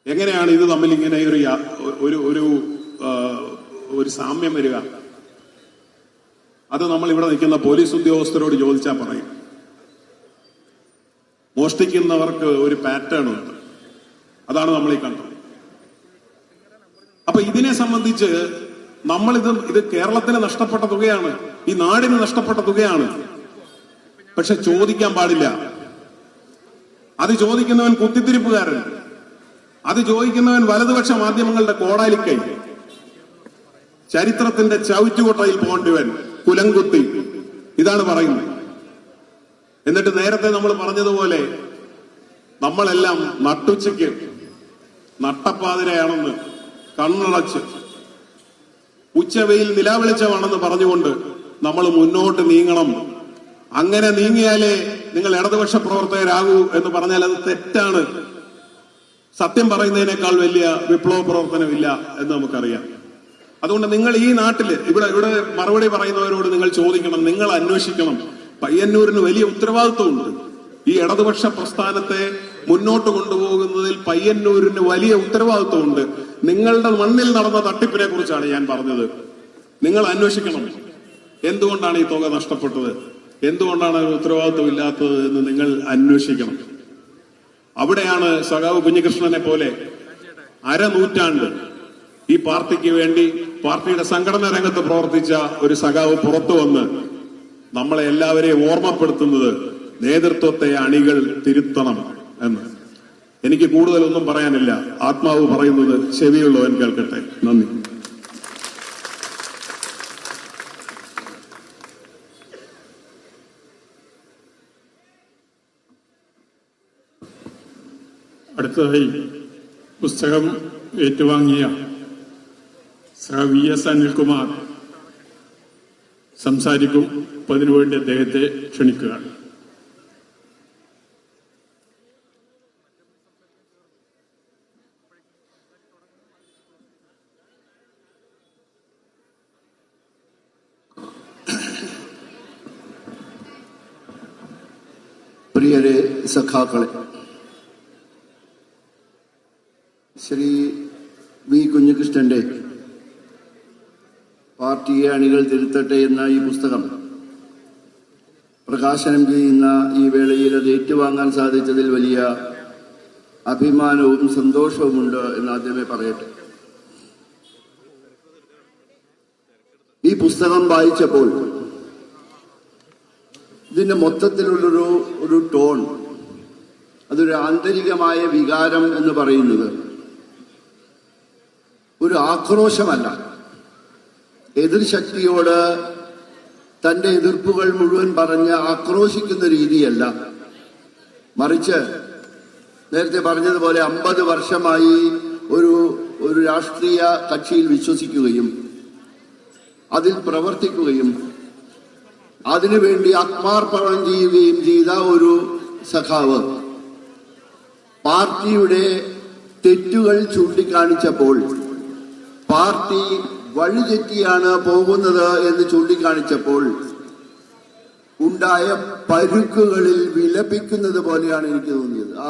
എങ്ങനെയാണ് ഇത് തമ്മിൽ ഇങ്ങനെ ഒരു സാമ്യം വരിക? അത് നമ്മൾ ഇവിടെ നിൽക്കുന്ന പോലീസ് ഉദ്യോഗസ്ഥരോട് ചോദിച്ചാൽ പറയും. മോഷ്ടിക്കുന്നവർക്ക് ഒരു പാറ്റേൺ ഉണ്ട്, അതാണ് നമ്മൾ ഈ കണ്ടത്. അപ്പൊ ഇതിനെ സംബന്ധിച്ച് ഇത് കേരളത്തിന് നഷ്ടപ്പെട്ട തുകയാണ്, ഈ നാടിന് നഷ്ടപ്പെട്ട തുകയാണ്. പക്ഷെ ചോദിക്കാൻ പാടില്ല. അത് ചോദിക്കുന്നവൻ കുത്തിത്തിരിപ്പുകാരൻ, അത് ചോദിക്കുന്നവൻ വലതുപക്ഷ മാധ്യമങ്ങളുടെ കോടാലിക്കൈ, ചരിത്രത്തിന്റെ ചവിറ്റുകൊട്ടയിൽ പോകേണ്ടവൻ, കുലംകുത്തി, ഇതാണ് പറയുന്നത്. എന്നിട്ട് നേരത്തെ നമ്മൾ പറഞ്ഞതുപോലെ നമ്മളെല്ലാം നട്ടുച്ചയ്ക്ക് നട്ടപ്പാതിരയാണെന്ന് കണ്ണടച്ച് ഉച്ചവെയിൽ നിലാവെളിച്ചമാണെന്ന് പറഞ്ഞുകൊണ്ട് നമ്മൾ മുന്നോട്ട് നീങ്ങണം. അങ്ങനെ നീങ്ങിയാലേ നിങ്ങൾ ഇടതുപക്ഷ പ്രവർത്തകരാകൂ എന്ന് പറഞ്ഞാൽ അത് തെറ്റാണ്. സത്യം പറയുന്നതിനേക്കാൾ വലിയ വിപ്ലവ പ്രവർത്തനമില്ല എന്ന് നമുക്കറിയാം. അതുകൊണ്ട് നിങ്ങൾ ഈ നാട്ടില് ഇവിടെ മറുപടി പറയുന്നവരോട് നിങ്ങൾ ചോദിക്കണം, നിങ്ങൾ അന്വേഷിക്കണം. പയ്യന്നൂരിന് വലിയ ഉത്തരവാദിത്വമുണ്ട്. ഈ ഇടതുപക്ഷ പ്രസ്ഥാനത്തെ മുന്നോട്ട് കൊണ്ടുപോകുന്നതിൽ പയ്യന്നൂരിന് വലിയ ഉത്തരവാദിത്വമുണ്ട്. നിങ്ങളുടെ മണ്ണിൽ നടന്ന തട്ടിപ്പിനെ കുറിച്ചാണ് ഞാൻ പറഞ്ഞത്. നിങ്ങൾ അന്വേഷിക്കണം, എന്തുകൊണ്ടാണ് ഈ തുക നഷ്ടപ്പെട്ടത്, എന്തുകൊണ്ടാണ് ഉത്തരവാദിത്വം ഇല്ലാത്തത് എന്ന് നിങ്ങൾ അന്വേഷിക്കണം. അവിടെയാണ് സഖാവ് കുഞ്ഞികൃഷ്ണനെ പോലെ അരനൂറ്റാണ്ട് ഈ പാർട്ടിക്ക് വേണ്ടി പാർട്ടിയുടെ സംഘടനാ രംഗത്ത് പ്രവർത്തിച്ച ഒരു സഖാവ് പുറത്തു വന്ന് നമ്മളെ എല്ലാവരെയും ഓർമ്മപ്പെടുത്തുന്നത് നേതൃത്വത്തെ അണികൾ തിരുത്തണം എന്ന്. എനിക്ക് കൂടുതലൊന്നും പറയാനില്ല. ആത്മാവ് പറയുന്നത് ചെവിയുള്ളവൻ കേൾക്കട്ടെ. നന്ദി. അടുത്തതായി പുസ്തകം ഏറ്റുവാങ്ങിയ സഹ VS അനിൽകുമാർ സംസാരിക്കും. അതിനുവേണ്ടി അദ്ദേഹത്തെ ക്ഷണിക്കുകയാണ്. പ്രിയരെ സഖാക്കളെ, ശ്രീ വി കുഞ്ഞികൃഷ്ണന്റെ പാർട്ടിയെ അണികൾ തിരുത്തട്ടെ എന്ന ഈ പുസ്തകം പ്രകാശനം ചെയ്യുന്ന ഈ വേളയിൽ അത് ഏറ്റുവാങ്ങാൻ സാധിച്ചതിൽ വലിയ അഭിമാനവും സന്തോഷവുമുണ്ട് എന്ന് ആദ്യമേ പറയട്ടെ. ഈ പുസ്തകം വായിച്ചപ്പോൾ ഇതിന്റെ മൊത്തത്തിലുള്ളൊരു ടോൺ, അതൊരു ആന്തരികമായ വികാരം എന്ന് പറയുന്നത് ഒരു ആക്രോശമല്ല, എതിർശക്തിയോട് തന്റെ എതിർപ്പുകൾ മുഴുവൻ പറഞ്ഞ് ആക്രോശിക്കുന്ന രീതിയല്ല, മറിച്ച് നേരത്തെ പറഞ്ഞതുപോലെ 50 വർഷമായി ഒരു രാഷ്ട്രീയ കക്ഷിയിൽ വിശ്വസിക്കുകയും അതിൽ പ്രവർത്തിക്കുകയും അതിനുവേണ്ടി ആത്മാർപ്പണം ചെയ്യുകയും ചെയ്ത ഒരു സഖാവ് പാർട്ടിയുടെ തെറ്റുകൾ ചൂണ്ടിക്കാണിച്ചപ്പോൾ, പാർട്ടി വഴിതെറ്റിയാണ് പോകുന്നത് എന്ന് ചൂണ്ടിക്കാണിച്ചപ്പോൾ ഉണ്ടായ പരുക്കുകളിൽ വിലപിക്കുന്നത് പോലെയാണ് എനിക്ക് തോന്നിയത്. ആ